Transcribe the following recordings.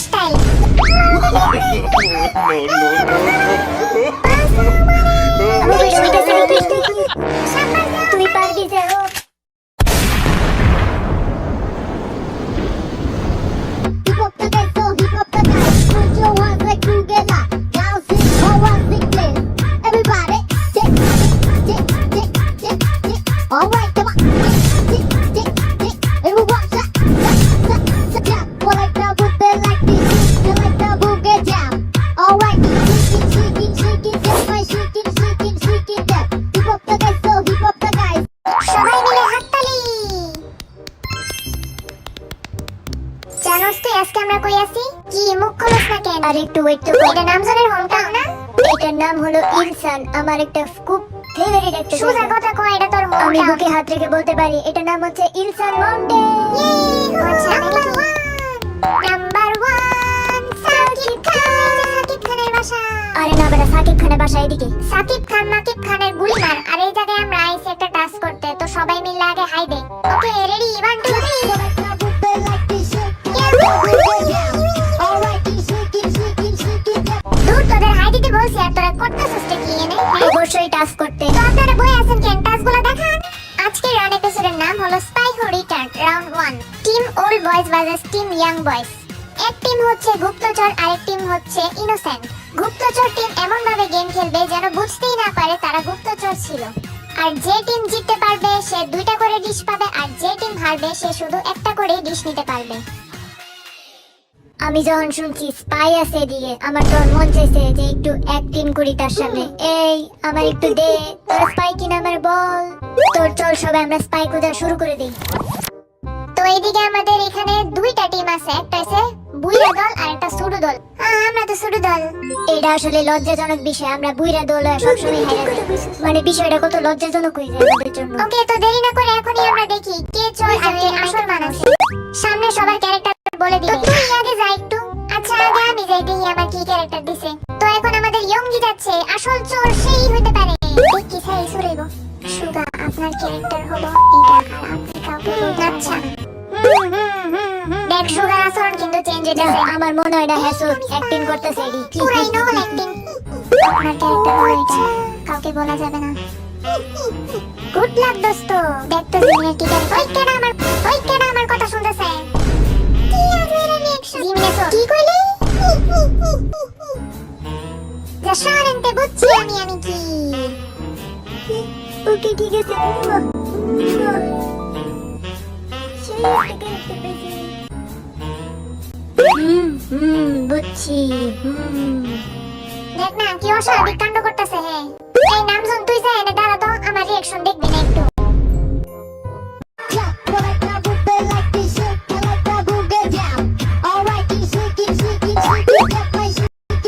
Style. তুই পারবি যে হোক। Alright, come on. And we watch that. Well, like the boogie like this. You like the boogie down. Alright, shaking, just by shaking that. Hip hop the guys, so hip hop the guys. সবাই মিলে হাততালি। জানোস তুই আজকে আমরা কই আছি? কি মুখ খোলস না কেন? আরে একটু ওয়েট তো। এটা নামজনের হোমটাউন না? এটার নাম হলো ইলসান। আমার একটা খুব ফেভারিট একটা সোজা কথা কয়, এটা তোর হোমটাউন। আমি বুকে হাত রেখে বলতে পারি এটার নাম হচ্ছে ইলসান মাউন্টেন। আচ্ছা নাম্বার 1 সাকিব খান। সাকিব খানের বাসা। আরে না বেটা, সাকিব খানের বাসা এদিকে। সাকিব খান মাকিব খানের গুলি মার। আর এই জায়গায় আমরা আইছি একটা টাস্ক করতে, তো সবাই মিলে আগে হাই দে। Okay ready 1 2 3। দূর তোদের হাই দিতে বলছি আর তোরা করতেছিস কি এনে? অবশ্যই টাস্ক করতে। তো আপনারা বই আছেন কেন? টাস্কগুলো দেখান। আজকের রান এপিসোডের নাম হলো spy who return round 1। Team old boys versus team young boys. এক টিম হচ্ছে গুপ্তচর আর এক টিম হচ্ছে ইনোসেন্ট। গুপ্তচর টিম এমন ভাবে গেম খেলবে যেন বুঝতেই না পারে তারা গুপ্তচর ছিল। আর যে টিম জিততে পারবে সে 2টা করে ডিশ পাবে, আর যে টিম হারবে সে শুধু একটা করে ডিশ নিতে পারবে। আমি যখন শুনছি স্পাই আছে এদিকে, আমার তোর মন চাইছে যে একটু অ্যাক্টিং করি তার সামনে। এই আমার একটু দে, তোর স্পাই কিনা আমার বল। তোর চল সবাই আমরা স্পাই খোঁজা শুরু করে দেই। তো এইদিকে আমাদের এখানে 2টা টিম আছে, একটা আছে বুইরা দল আর একটা সুডু দল। আমরা তো সুডু দল। এটা আসলে লজ্জাজনক বিষয়, আমরা বুইরা দল সবসময় হেরে যাই। মানে বিষয়টা কত লজ্জাজনক হয়ে যায় আমাদের জন্য। ওকে, তো দেরি না করে এখনই আমরা দেখি কে চোর আর কে আসল মানুষ। সামনে সবার ক্যারেক্টার বলে দিবে। তুই আগে যা একটু। আচ্ছা আগে আমি যাই দেখি আমার কি ক্যারেক্টার দিছে। তো এখন আমাদের ইয়ঙ্গি যাচ্ছে, আসল চোর সেই হতে পারে। কি সেই সুরেগো সুগা, আপনার ক্যারেক্টার হলো এটা আর আপনি কাউকে বলতে। আচ্ছা দেখ সুগার আচরণ কিন্তু চেঞ্জ হয়েছে। আমার মনে হয় না হ্যাসুর অ্যাক্টিং করতেছে এডি। পুরাই নকল অ্যাক্টিং। আপনার ক্যারেক্টার হলো এটা, কাউকে বলা যাবে না। গুড লাক দোস্ত। দেখ তো জিমিনের কি করে। ওই কেন আমার কথা শুনতেছে? কি আর এর রিঅ্যাকশন? জিমিনে তো কি কইলি? যা শারেন্তে বুঝছি আমি কি। ওকে ঠিক আছে। বুঝছি। দেখ না কি অস্বাভাবিক কাণ্ড করতেছে। হ্যাঁ এই নামজন তুই যা এনে দাঁড়া তো, আমার রিঅ্যাকশন দেখবি না একটু।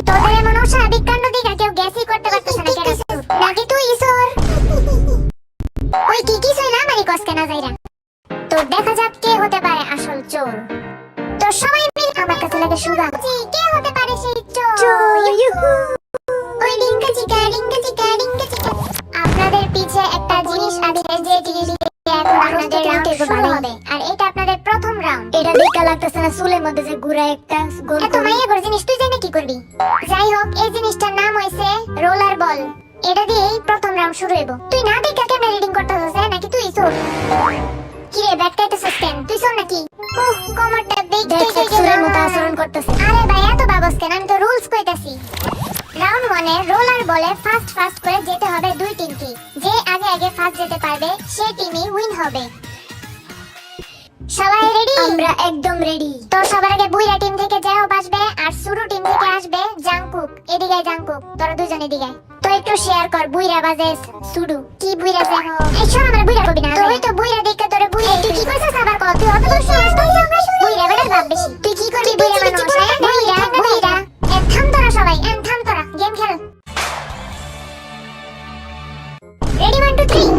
তোদের এমন অস্বাভাবিক কাণ্ড দেখা কেউ গ্যাসই করতে পারতেছে না কেন? নাকি তুই ঈশ্বর? ওই কি কিছুই না মারি কসকে না যাইরা। তো দেখা যাক কে হতে পারে আসল চোর। তো সবাই মিলে আমার কাছে লাগে সুগা। কে হতে পারে সেই চোর? ওই ডিঙ্কা চিকা। আপনাদের পিছে একটা জিনিস আছে, যে জিনিসটা এখন আপনাদের রাউন্ড শুরু হবে। আর এটা আপনাদের প্রথম রাউন্ড। এটা দেখা লাগতেছে না চুলের মধ্যে যে গুড়া একটা গোল। এত মাইয়া করে জিনিস তুই জানি কি করবি? যাই হোক এই জিনিসটার নাম হইছে রোলার বল। এটা দিয়েই প্রথম রাউন্ড শুরু হইব। তুই না দেখা কেমনে রিডিং করতেছস নাকি তুই চোর? কি রে ব্যাকটাইতে সাসপেন্ড তুই চোর নাকি? ওহ কমারটা দেখতে চোরের মতো আচরণ করতেছে। আরে ভাই এত বাবস কেন? আমি তো রুলস কইতাছি। রাউন্ড 1 এ রোলার বলে ফাস্ট করে যেতে হবে 2 টিমকে। যে আগে ফাস্ট যেতে পারবে সে টিমই উইন হবে। সবাই রেডি? আমরা একদম রেডি। তো সবার আগে বুইরা টিম থেকে যাও বাসবে, আর সুরু টিম থেকে আসবে জাংকুক। এদিকে জাংকুক, তোরা দুজন এদিকে। তো একটু শেয়ার কর বুইরা বাজেস সুডু। কি বুইরা যে হো? এই শোন আমার বুইরা কবি না। তুই তো বুইরা দেখে তোরে বুইরা। তুই কি কইছস আবার কত? তুই অত বড় শেয়ার কইছস বুইরা বেটা ভাব বেশি। তুই কি করবি বুইরা মানুষ? বুইরা থাম তোরা সবাই, থাম তোরা গেম খেল। রেডি 1 2 3।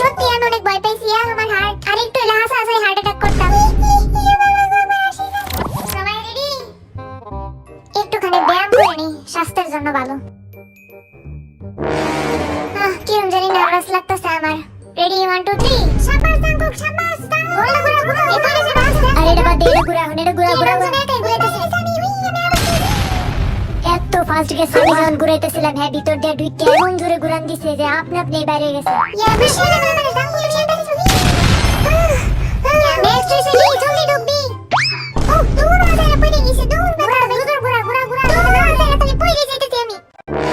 সত্যি আমি অনেক ভয় পাইছি। আমার হার্ট আরেকটু লাহাস আছে, হার্ট অ্যাটাক করতাম। সবাই রেডি? একটুখানি ব্যায়াম করে নি, স্বাস্থ্যের জন্য ভালো। কিরম জানি নার্ভাস লাগতেছে আমার। রেডি 1 2 3 শাবাশ জাস্ট গেছে আমি যখন ঘুরাইতেছিলাম হ্যাঁ ভিতর দিয়ে ঢুকে এমন জোরে ঘুরান দিছে যে আপনি বাইরে গেছে ইয়া বেশি না মানে দাম বলে সেই বাইরে চলি নেক্সট এসে এই জলদি ঢুকবি ও দূর আরে পড়ে গেছে দূর ঘুরা তাহলে পড়ে যেতেছি আমি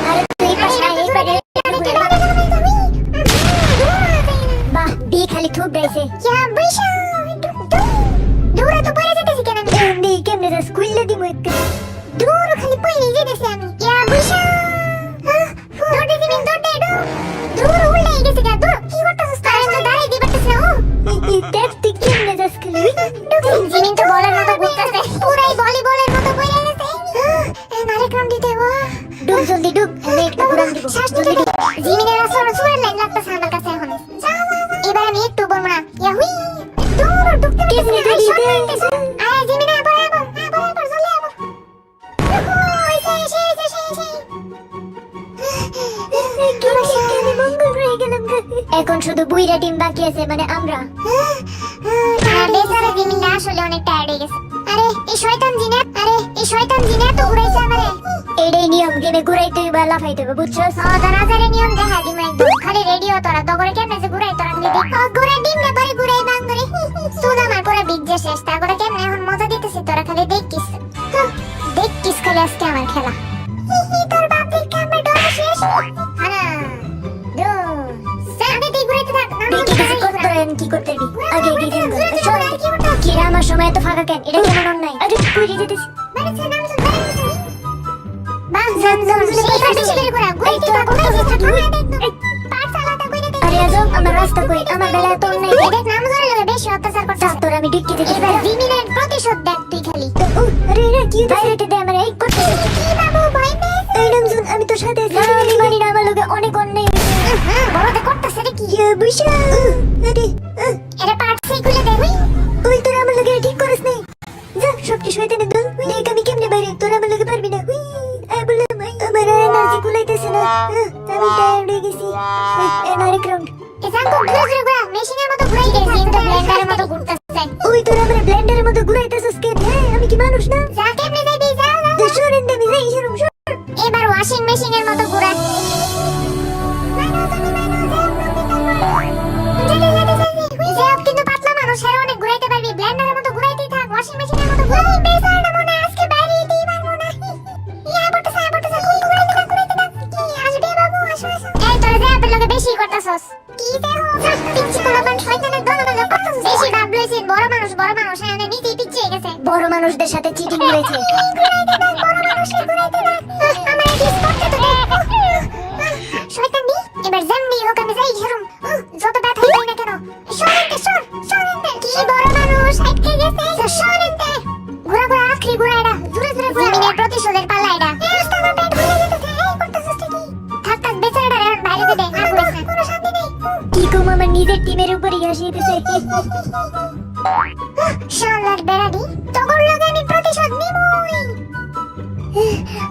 আরে তুই পাশে এই বাইরে বাহ বি খালি ঠুক দিয়েছে ইয়া বেশি দূর তো পড়ে যেতেছি কেন আমি কেমনে যা স্কুলে দিমু এক দূর খালি পড়ে যেতেছি আমি ইয়া বেশি দৌড় দিবি দৌড় উল্লে গেছে গা দৌড় কি করতেছিস তাই তো দাঁড়াই দিবতেছ না ও দেখ তুই কেমনে যাস খালি জিমিন তো বলের মতো ঘুরতেছে পুরাই ভলিবলের মতো বইয়া গেছে নারে ক্রম দিতে ও ডুব জলদি ডুব আমি একটু ঘুরান দিব শ্বাস জলদি ডুব জিমিনের আসলে সুরের লাইন লাগতেছে আমার কাছে এখন এবার আমি একটু বলবো না ইয়া হুই দৌড় ডুবতে কেমনে দিবি আয় জিমিন আয় বড় জলদি আবো ওই এখন শুধু বুইরা টিম বাকি আছে মানে আমরা বেচারা জিমিনটা আসলে অনেক টায়ার্ড হয়ে গেছে আরে এই শয়তান জিনে তো ঘুরাইছে আমারে এটাই নিয়ম গেমে ঘুরাইতে বা লাফাইতে হবে বুঝছস রাজারে নিয়ম দেখা দিম একদম খালি রেডিও তোরা তগরে কেমনে যে ঘুরাই তোরা খালি দেখ ঘুরাই দিম না পরে ঘুরাই বাং করে শুন আমার পুরো বিজ্জে শেষ তারপরে কেমনে এখন মজা দিতেছি তোরা খালি দেখিস খালি আজকে আমার খেলা তোর বাপ দেখে আমার ডর শেষ হানা দো সামনে দিয়ে ঘুরাইতে থাক কি করতে দিবি আগে দিদিন চল কি আমার সময় তো ফাঁকা কেন এটা কেমন অন্যায় আরে কই যেতেছিস মানে নাম শুন বাস জান বেশি করে ঘোরা ঘুরাইতে থাক পার চালাতে কইরে দে আরে আজব আমার রাস্তা কই আমার বেলা তো অন্যায় দেখ নাম ধরে লাগে বেশি অত্যাচার করছিস তোর আমি ডিক্কি দিতে এবার জিমিনের প্রতিশোধ দেখ তুই খালি আরে রে কি বাইরেতে দে আমার এই করতে কি বাবু ভয় পেয়ে এই নাম শুন আমি তো সাথে আছি আমি মানি না আমার লগে অনেক অন্যায় বড়তে করতেছে রে কি বুঝা আরে এরে পার্টসই খুলে দে ওই তোর আমার লগে ঠিক করিস নাই যা সব কিছু হইতে না দল ওই আমি কেমনে বাইরে তোর আমার লগে পারবি না আই বললাম আমার এনার্জি কুলাইতেছে না আমি টায়ার্ড হয়ে গেছি এনারে ক্রাউন্ড এজান তো ঘুরে ঘুরে মেশিনের মতো ঘুরাই গেছি কিন্তু ব্লেন্ডারের মতো ঘুরতেছে ওই তোর আমার ব্লেন্ডারের মতো ঘুরাইতেছস কেন আমি কি মানুষ না যা কেমনে যাইবি যা শুনেন দেবি যাই শুরু এবার ওয়াশিং মেশিনের মতো ঘুরা কিন্তু পাতলা মানুষ আর অনেক ঘুরাইতে পারবি ব্লেন্ডারের মতো ঘুরাইতেই থাক ওয়াশিং মেশিনের মতো ঘুরাই বেসার না মনে আজকে বাইরে দিই পারবো না ইয়া বটসা কোন ঘুরাইতে থাক কি আসবে বাবু আসো এই তোর যা আপেল লগে বেশি করতাছস কি দেখো পিচ্ছি কোলাবান শয়তানের দলবল করতাছস বেশি ভাবলইছিস বড় মানুষ এনে নিচে পিচ্ছি হয়ে গেছে বড় মানুষদের সাথে চিটিং হয়েছে ঘুরাইতে থাক বড় মানুষকে ঘুরাইতে থাক আমার ডিস করতে তো শয়তান দি এবার জানবি হোক আমি যাই শরম যত ব্যথাই পাই না কেন সরেনতে কি বড় মানুষ আটকে গেছে সরেনতে ঘুরা আখরি ঘুরাইডা জুরে জিমিনের প্রতিশোধের পাল্লা এটা রাস্তা আমার পেট ভরে যেতেছে এই করতেছস কি থাক বেচারাটা এখন বাইরে দে আর ঘুরাইস না কোনো শান্তি নেই কি কম আমার নিজের টিমের উপরই হাসিতেছে শালার বেড়াডি তগর লগে আমি প্রতিশোধ নিবই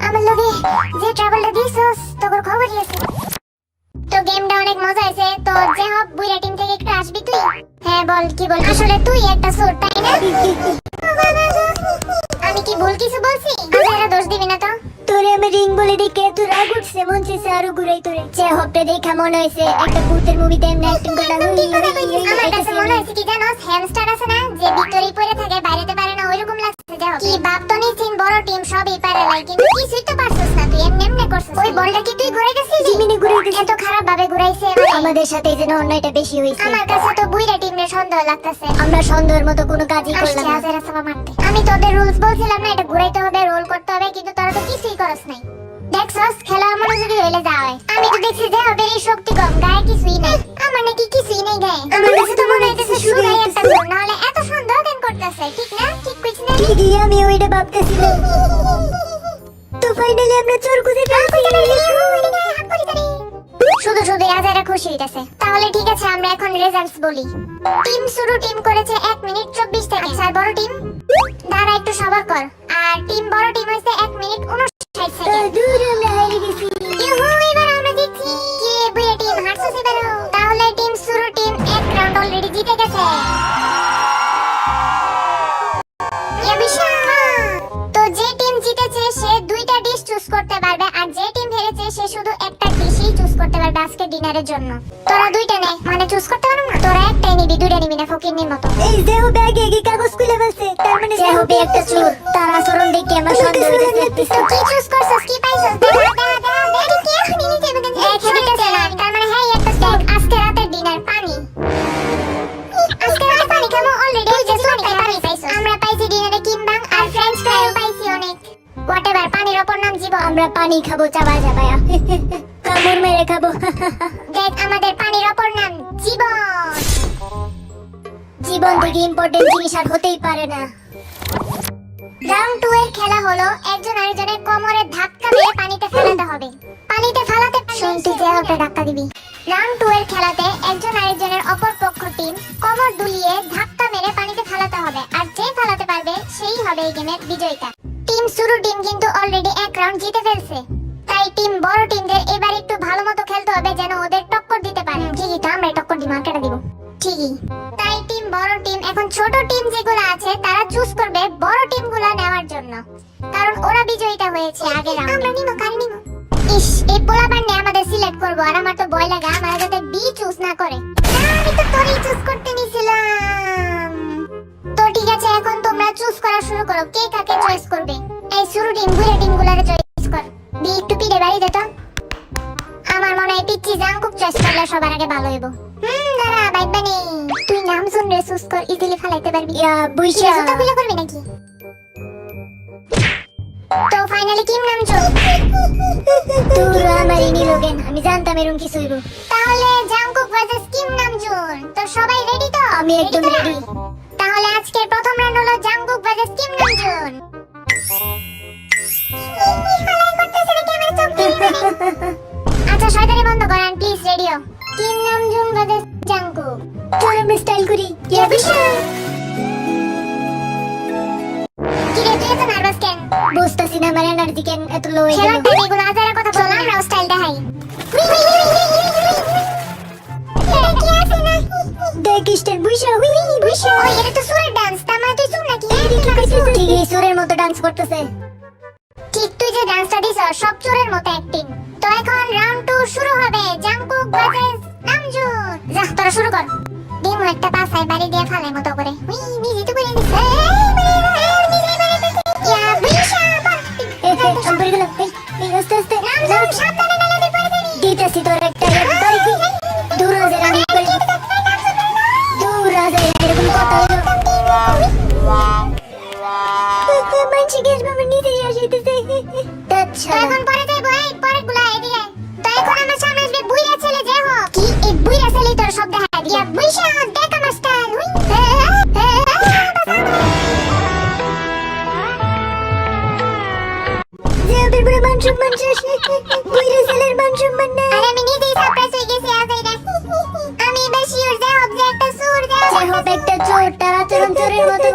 আমার লগে যে ট্রাভেলটা দিছস তগর খবরই আছে তো গেমটা অনেক মজা হয়েছে তো যে হোক বুইরা টিম থেকে একটু আসবি তুই হ্যাঁ বল কি বল আসলে তুই একটা সোর তাই না আমি কি ভুল কিছু বলছি আরে দোষ দিবি না তো তোরে আমি রিং বলে দেখে তোর রাগ উঠছে মন চেয়েছে আরো ঘুরাই তোরে যে হোকটা দেখা মনে হয়েছে একটা ভূতের মুভিতে এমনি অ্যাক্টিং করলাম আমার কাছে মনে হয়েছে কি জানোস হ্যামস্টার আছে না যে ভিতরেই পড়ে থাকে বাইরেতে পারে না ওইরকম লাগছে যে কি বাপ তো নিছিন বড় টিম সবই পারে লাই কিন্তু কিছুই তো পারছস না তুই এমনি করছিস ওই বলটা কি তুই ঘুরাইতেছিস জিমিনে ঘুরাইতেছিস এত খারাপ ভাবে ঘুরাইছে আমাদের সাথে যেন অন্যায়টা বেশি হইছে আমার কাছে তো বুইরা টিমের সন্দেহ লাগতেছে আমরা সন্দেহের মতো কোনো কাজই করলাম না আজেরা সবা মারতে আমি তোদের রুলস বলছিলাম না এটা ঘুরাইতে হবে রোল করতে হবে কিন্তু তোরা তো কিছুই করছ নাই দেখছস খেলা মনোযোগী হইলে যায় আমি তো দেখছি যে ওদের এই শক্তি কম গায়ে কিছুই নাই আমার নাকি কিছুই নাই গায়ে আমার কাছে তো মনে হইতেছে শুরাই একটা গোল না হলে এত সন্দেহ কেন করতেছে ঠিক না ঠিক কইছ না ঠিকই আমি ওইটা ভাবতেছিলাম তো ফাইনালি আমরা চোর খুঁজে পেয়েছি শুধু আজারা খুশি হইতাছে তাহলে ঠিক আছে আমরা এখন রেজাল্টস বলি টিম শুরু টিম করেছে 1 মিনিট 24 সেকেন্ড আর বড় টিম দাঁড়া একটু সবার কর আর টিম বড় টিম হইছে 1 মিনিট 59 সেকেন্ড দূর আমরা হারিয়ে গেছি ইহু এবার আমরা জিতছি কি বুয়া টিম হারছে এবারও তাহলে টিম শুরু টিম এক রাউন্ড অলরেডি জিতে গেছে তো যে টিম জিতেছে সে দুইটা ডিশ চুজ করতে পারবে আর ডিনারের জন্য। তোরা দুইটা নে, মানে চুজ করতে পারো না? তোরা একটাই নিবি, দুইটা নিবি না, ফকিন্নির মতো। এই যে ও ব্যাগে কি কাগজ খুলে ফেলছে, তার মানে যে হবে একটা চোর। তার আচরণ দেখে আমার সন্দেহ হইতেছে। তো কি চুজ করছস, কি পাইছস? দেখি কি এখনই নিতে হবে। এক হইতেছে না, তার মানে হ্যাঁ একটা দেখ, আজকে রাতের ডিনার পানি। আজকে রাতে পানি খাবো অলরেডি। ওই যে পানি পাইছস। আমরা পাইছি ডিনারে কিমবাং আর ফ্রেঞ্চ ফ্রাইও পাইছি অনেক। হোয়াটএভার, পানির অপর নাম জীবন। আমরা পানি খাবো চাবা চাবায়া, কামড় মেরে খাবো। দেখ, আমাদের পানির অপর নাম জীবন। জীবন থেকে ইম্পর্টেন্ট জিনিস আর হতেই পারে না। রাউন্ড 2 এর খেলা হলো একজন আরেকজনের কোমরে ধাক্কা দিয়ে পানিতে ফেলাতে হবে। পানিতে ফেলাতে শুনতে যে হবে ধাক্কা দিবি। রাউন্ড 2 এর খেলাতে একজন আরেকজনের অপর পক্ষ টিম কোমর দুলিয়ে ধাক্কা মেরে পানিতে ফেলাতে হবে, আর যে ফেলাতে পারবে সেই হবে এই গেমের বিজয়িতা। টিম শুরু টিম কিন্তু অলরেডি এক রাউন্ড জিতে ফেলছে, তাই টিম বড় টিমদের এবার একটু ভালো মতো খেলতে হবে যেন ওদের টক্কর দিতে পারে। ঠিকই তো, আমরা টক্কর দিব, মার্কেটা দিব। ঠিকই, তাই টিম বড় টিম এখন ছোট টিম যেগুলো আছে তারা চুজ করবে বড় টিমগুলো নেওয়ার জন্য, কারণ ওরা বিজয়ীটা হয়েছে আগে রাউন্ডে। আমরা নিব, কার নিব? ইস, এই পোলাপান নিয়ে আমাদের সিলেক্ট করব, আর আমার তো ভয় লাগে আমার যাতে বি চুজ না করে। না, আমি তো তোরই চুজ করতে নিছিলাম। তো ঠিক আছে, এখন তোমরা চুজ করা শুরু করো, কে কাকে চয়েস করবে। এই শুরু টিম বুড়ে টিমগুলোরে চয়েস কর। বি একটু পিড়ে বাড়ি দে তো। আমার মনে হয় পিচ্চি জাংকুক চয়েস করলে সবার আগে ভালো হইব। দাঁড়া বাইবা নেই, তুই নাম শুন রে, চুজ কর, ইজিলি ফেলাইতে পারবি। ইয়া বুইশা জুতা খুলে করবি নাকি? তো ফাইনালি কিম নাম চল। তোর আমার ইনিলোগেন, আমি জানতাম এরকম কিছু হইব। তাহলে জাংকুক ভার্সেস কিম নামজুন। তো সবাই রেডি তো? আমি একদম রেডি। তাহলে আজকের প্রথম রাউন্ড হলো জাংকুক ভার্সেস কিম নামজুন। আচ্ছা শয়তানি বন্ধ করেন please, radio. Kim Namjoon versus Jungkook. চল আমরা স্টাইল করি। ইয়া বিশাল। কি রে, তুই এত নার্ভাস কেন? বুঝতাছি না আমার এনার্জি কেন এত লো হয়ে খেলার গেল। টাইমে এগুলো আজারা কথা বল, আমরা স্টাইল দেখাই। দেখ স্টাইল বুইশা, হুই বুইশা। ওই এটা তো সুরের ডান্স, তার মানে তুই সুর নাকি? ঠিক এই সুরের মতো ডান্স করতেছে। ঠিক, তুই যে ডান্সটা দিছ সব চোরের মতো অ্যাক্টিং। তো এখন রাউন্ড 2 শুরু হবে, জাংকুক ভার্সেস নামজুন। যা তোরা শুরু কর। দিমু একটা পাছায় বাড়ি দিয়ে ফালাই মতো করে। উই নিজে তো করে দিছ। ইয়া বিশা পড়ে গেল। এই আস্তে আস্তে নামজুন, সাবধানে নালে পড়ে যাবি। দিতেছি তোর একটা একবার কি দূর হয়ে রানি করে দূর হয়ে এরকম কথা হলো। মানছি গ্যাস বাবা নিতে আসিতেছে। তো এখন পরে যাইবো, এই পরেরগুলা এদিকে। তো এখন আমার সামনে আসবে বুইড়া ছেলে যে হোক। কি এই বুইড়া ছেলে তোর সব দেখা দিয়া বুইশা দেখ আমার স্টাইল। যে ওদের পুরো মান সম্মান শেষ। বুইরা ছেলের মান সম্মান না। আরে আমি নিজেই সারপ্রাইজ হয়ে গেছি আজ এইটা। আমি এবার শিওর যে হোক যে একটা সুর যে যে হোক একটা চোর, তার আচরণ চোরের মতো।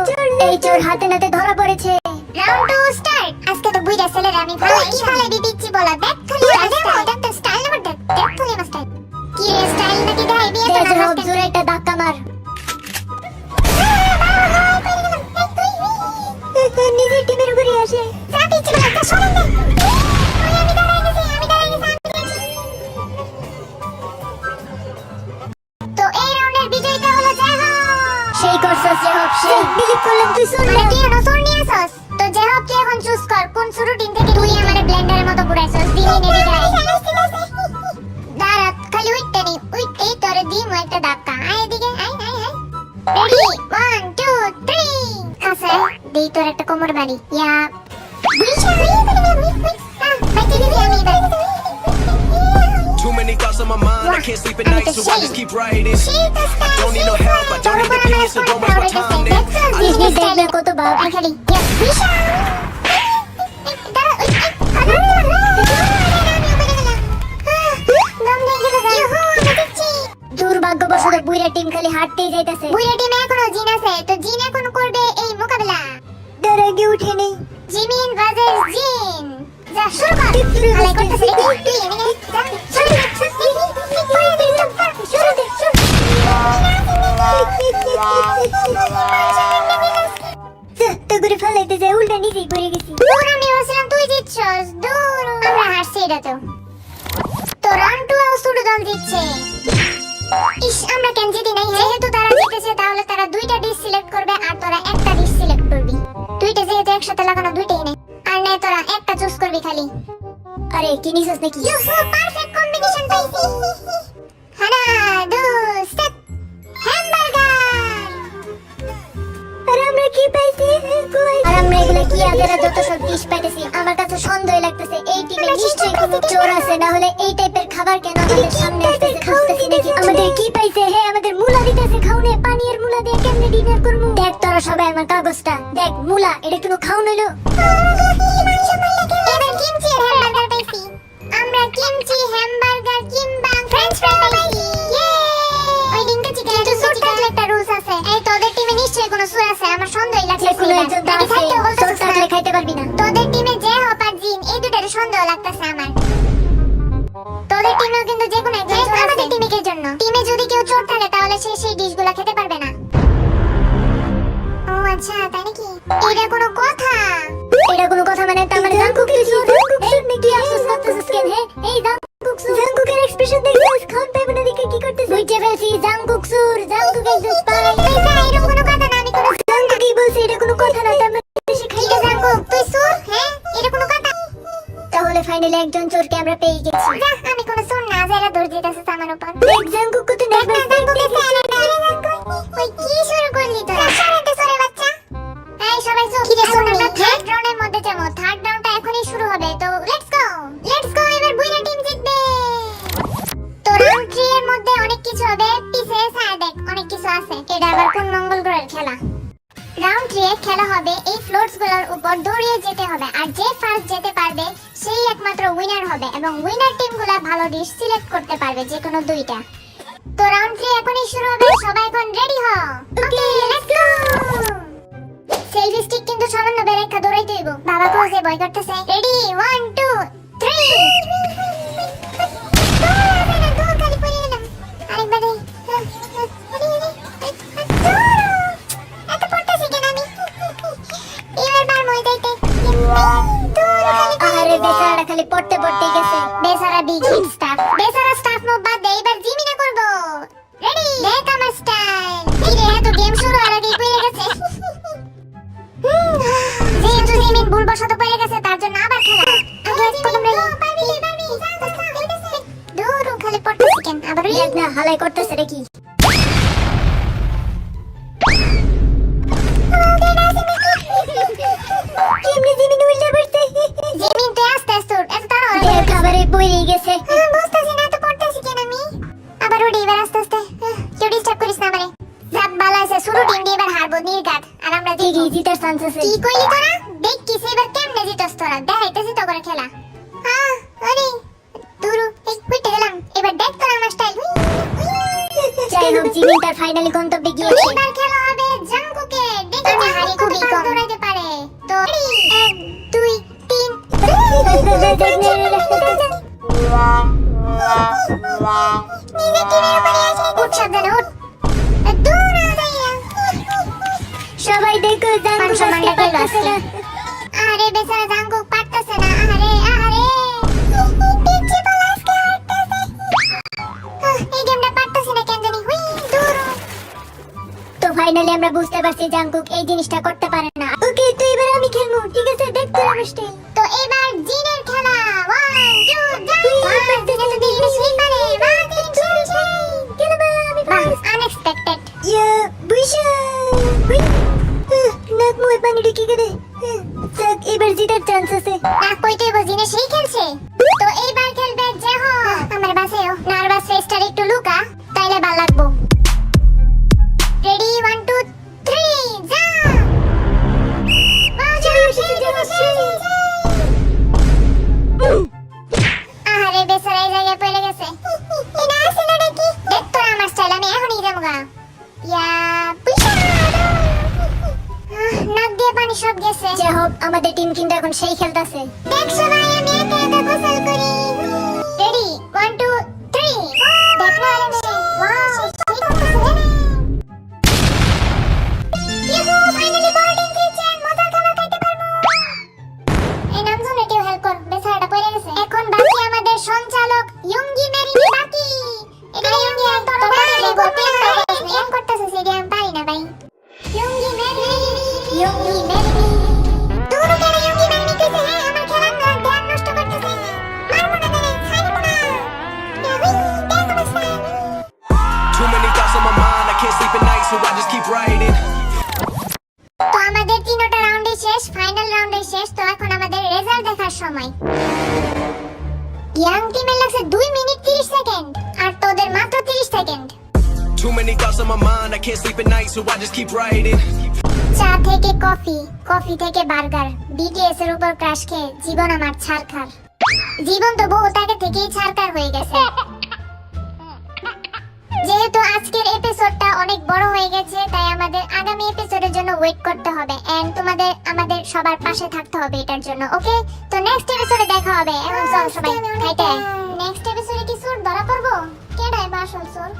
এই চোর হাতে নাতে ধরা পড়েছে। Round 2 start. আজকে তো বুইড়া ছেলের আমি ফালাই কি ফালাই দিচ্ছি বলা। দেখ খালি একটা স্টাইল নাম্বার দেখ। দেখ খালি আমার স্টাইল। কি রে স্টাইল নাকি দেখাই বিয়ে তো যে না হোক জোরে একটা ধাক্কা মার। নিজের টিমের উপরে আসে। যা পিছে বলা যা সরেন দে। ওই আমি দাঁড়াই গেছি, আমি দাঁড়াই গেছি, আমি গেছি। তো এই রাউন্ডের বিজয়ীটা হলো জাহব। সেই করছস যে হোক, সেই বিলিভ করলাম তুই শুন আরে তুই এখনো সুর নিয়ে আসস? তো জাহব কি এখন চুজ কর কোন শুরু টিম থেকে তুই আমারে ব্লেন্ডারের মতো ঘুরাইছস। দিলি নেদি গাই। দাঁড়া খালি উইটতে নি, উইটতেই তোরে দিমু একটা ধাক্কা। আয় এদিকে, আয় আয় আয়। রেডি 1 2 3 কাছে দেই তোর একটা কোমর বাড়ি। ইয়া বিশা বাইতে দিবি আমি এবার। Too many thoughts on my mind, I can't sleep at night, so I just keep writing. I don't need no help, I don't need opinions, so don't waste my time then. I just এই দেখবে কত ভাব। খালি ইয়া বিশা দুর্ভাগ্যবশত বুইরা team খালি হাঁটতেই যাইতাছে। বুইরা টিমে এখনো জিন আছে, তো জিন এখন করবে এই মোকাবেলা। তার আগে উঠে নেই। জিমিন ভার্সেস জিন। যা শুরু কর। আলাই করতেছে রে তুই এনে যা শুরু দে শুরু দে তো করে ফেলাইতে যায়, উল্টা নিজেই পড়ে গেছি। দূর আমি ভাবছিলাম তুই জিতছস। দূর আমরা হারছি এটা তো। তো রাউন্ড 2 ছোট দল জিতছে। ইস, আমরা কেন জিতি নাই? যেহেতু তারা জিতেছে তাহলে তারা দুইটা ডিশ সিলেক্ট করবে আর তোরা একটা ডিশ সিলেক্ট করবি। দুইটা যেহেতু একসাথে লাগানো, দুইটাই নে। আর নে, তোরা একটা চুজ করবি খালি। আরে কি নিছিস নাকি? ইউহু, পারফেক্ট কম্বিনেশন পাইছি। হানা দু স্টেপ হ্যামবার্গার। আরে আমরা কি পাইছি? আর আমরা এগুলা কি আজেরা যত সব ডিশ পাইতেছি, আমার কাছে সন্দেহ লাগতেছে এই টিমে নিশ্চয়ই কোনো চোর আছে, না হলে এই টাইপের খাবার কেন আমাদের সামনে আসতেছে বুঝতেছি নাকি। আমাদের কি পাইছে? হে, আমাদের মুলা দিতেছে খাওনে। পানি আর মুলা দিয়ে কেমনে ডিনার করব? দেখ তোরা সবাই আমার কাগজটা দেখ। মুলা এটা কোনো খাওন হইলো? এবার কিমচি আর হ্যামবার্গার পাইছি। আমরা কিমচি হ্যামবার্গার কিংবা ফ্রেঞ্চ ফ্রাই পাইছি। ইয়ে! ওই ডিঙ্কা চিকেন তো সুট থাকলে একটা রুলস আছে। এই তোদের টিমে নিশ্চয়ই কোনো সুর আছে, আমার সন্দেহই যে লাগছে। কোনো একজন তো আছে, চোর থাকলে খাইতে পারবি না। তোদের টিমে যে হোক আর জিন, এই দুটার সন্দেহ লাগতেছে আমার। তোদের টিমেও কিন্তু যে কোনো একজন চোর আছে। আমাদের টিমে কে জন্য? টিমে যদি কেউ চোর থাকে তাহলে সে সেই ডিশগুলো খেতে পারবে না। ও আচ্ছা, তাই নাকি? এটা কোনো কথা? এটা কোনো কথা মানে? তার মানে জাঙ্কুক কি চোর? জাঙ্কুক চোর নাকি? আফসোস করতেছিস কেন? হে, এই জাঙ্কুক চোর। জাঙ্কুকের এক্সপ্রেশন দেখছিস? খান পাইবে না দেখে কি করতেছিস? বুঝতে পেরেছি, জাঙ্কুক চোর। জাঙ্কুক একজন স্পাই। এটা এরকম কোনো কথা না, আমি কোনো জাঙ্কুকই বলছে এটা কোনো কথা না, তার মানে সে এটা খাইতে জাঙ্কুক, তুই চোর? হ্যাঁ, এটা কোনো কথা? তাহলে ফাইনালি একজন চোরকে আমরা পেয়ে গেছি। যা, আমি কোনো চোর না, যারা দৌড় দিতেছে আমার উপর। দেখ জাঙ্কুক কত নার্ভাস। ওই কি শুরু করলি তোরা? সরাতে সরে বাচ্চা। এই সবাই চুপ। কি রে চোর? আমরা থার্ড রাউন্ডের মধ্যে যাবো। থার্ড রাউন্ডটা এখনই শুরু হবে। তো লেটস গো। লেটস গো, এবার বুইরা টিম জিতবে। তো রাউন্ড 3 এর মধ্যে অনেক কিছু হবে। পিছে ছায়া দেখ, অনেক কিছু আছে। এটা আবার কোন মঙ্গল গ্রহের খেলা? রাউন্ড 3 এ খেলা হবে এই ফ্লোরস গুলোর উপর দৌড়িয়ে যেতে হবে, আর যে ফার্স্ট যেতে পারবে সেই একমাত্র উইনার হবে এবং উইনার টিমগুলো ভালো ডিশ সিলেক্ট করতে পারবে, যে কোনো দুইটা। তো রাউন্ড 3 এখনই শুরু হবে, সবাই এখন রেডি হও। ওকে, লেটস গো। সেলফি স্টিক কিন্তু সামান্য বেরেখা দৌড়াইতে হইব। বাবা ক্লোজে ভয় করতেছে। রেডি 1 2 3। খালি পড়ে গেলাম আরেকবার। আরে বেচারা খালি পড়তে পড়তে গেছে। বেচারা বিগ হিট স্টাফ। বেচারা স্টাফ মুভ বাদ দে, এবার জিমিনা করব। রেডি, দেখ আমার স্টাইল। এই রে, এত গেম শুরু হওয়ার আগেই পড়ে গেছে। যেহেতু জিমিন ভুল বশত পড়ে গেছে তার জন্য আবার খেলা। আগে কদম রে পারবি। দূর খালি পড়তেছি কেন? আবার দেখ না হালাই করতেছে রে কি। কেমনে জিমিন উল্টে পড়ছে? জিমিন তুই আস্তে আস্তে উঠ, এত তাড়াহুড়ো দেখ খাবারে পড়ে গেছে। বুঝতেছি না, এত পড়তেছি কেন আমি? আবার উঠি এবার আস্তে আস্তে। কেউ ডিস্টার্ব করিস না আমারে। যাক ভালো আছে, শুরু টিম দিয়ে এবার হারবো নির্ঘাত, আর আমরা জিতবো। ঠিকই জিতার চান্স আছে। কি কইলি তোরা? দেখ কিস এবার কেমনে জিতস তোরা, দেখাইতেছি তো করে খেলা। আরে দুরু, এই উঠে গেলাম। এবার দেখ তোরা আমার স্টাইল। যাই হোক, জিমিন তার ফাইনালি গন্তব্যে গিয়েছে। এবার খেলা হবে জাঙ্কুকে। দেখি যে হারি খুবই কম দৌড়াইতে পারে। তো 1 2 3। নিজে টিমের উপরে আসে। উঠ সাবধানে, উঠ। দৌড়া যাইয়া। সবাই দেখো জাঙ্কুক সম্মানটা আজকে পেলো পারতেছে না। আরে বেচারা জাঙ্কুক পারতেছে না। আরে আরে পিচ্চি বল আজকে হারতেছে। এই গেমটা পারতেছে না কেন জানি। হুই দূর। তো ফাইনালি আমরা বুঝতে পারছি জাঙ্কুক এই জিনিসটা করতে পারে না। ওকে, তো এবার আমি খেলবো, ঠিক আছে? দেখ তোর আমার স্টাইল। তো এবার জিনের খেলা। 1 2 সেই পারে। 1 2 3 খেলবো আমি ফার্স্ট। আনএক্সপেক্টেড। বুইশা হুই। নাক মুখে পানি ঢুকে গেলে। যাক, এবার জিতার চান্স আছে। না কইতে জিনে সেই খেলছে। তো এইবার খেলবে যে হো। আমার বাসেও নার্ভাস ফেসটার একটু লুকা, তাইলে ভালো লাগবো। রেডি 1 2 3 যা। আরে বেচারা এই জায়গায় পড়ে গেছে। এটা আসলে নাকি? দেখ তোরা আমার স্টাইল, আমি এখনই যাবগা। ইয়া পুষা। নাক দিয়ে পানি সব গেছে। যাই হোক, আমাদের টিম কিন্তু এখন সেই খেলতেছে। দেখ সবাই, আমি একা একা গোসল করি। রেডি 1 2 3। দেখ না রে মেয়ে। ওয়াও, সেই করতেছে। ইহু, ফাইনালি বড় টিম জিতছে। মজা খাবার খাইতে পারবো। এই নাম জন্য কেউ হেল্প কর, বেচারাটা পড়ে গেছে। এখন বাকি আমাদের সঞ্চালক ইয়ঙ্গি মেরিনি বাকি নাই ইয়ঙ্গি মেরি তোর কেন ইয়ঙ্গি মেরি কইছে হ্যাঁ আমার খেলার না ধ্যান নষ্ট করতেছে মারমু না তারে ছাড়বো না দেখো বাসা Too many thoughts on my mind, I can't sleep at night, so I just keep writing. তো আমাদের তিনটা রাউন্ডে শেষ ফাইনাল রাউন্ডে শেষ তো এখন আমাদের রেজাল্ট দেখার সময় ইয়াং টিমের লাগছে 2 মিনিট 30 সেকেন্ড আর তোদের মাত্র 30 second Too many thoughts on my mind, I can't sleep at night, so I just keep writing. চা থেকে কফি কফি থেকে বার্গার বিটিএস এর উপর ক্রাশ খেয়ে জীবন আমার ছারখার জীবন তো বহু আগে থেকেই ছারখার হয়ে গেছে যেহেতু আজকের এপিসোডটা অনেক বড় হয়ে গেছে তাই আমাদের আগামী এপিসোডের জন্য ওয়েট করতে হবে এন্ড তোমাদের আমাদের সবার পাশে থাকতে হবে এটার জন্য ওকে তো নেক্সট এপিসোডে দেখা হবে এখন চল সবাই খাইতে নেক্সট এপিসোডে কি সুর ধরা পড়বো কেডাই বাসল সুর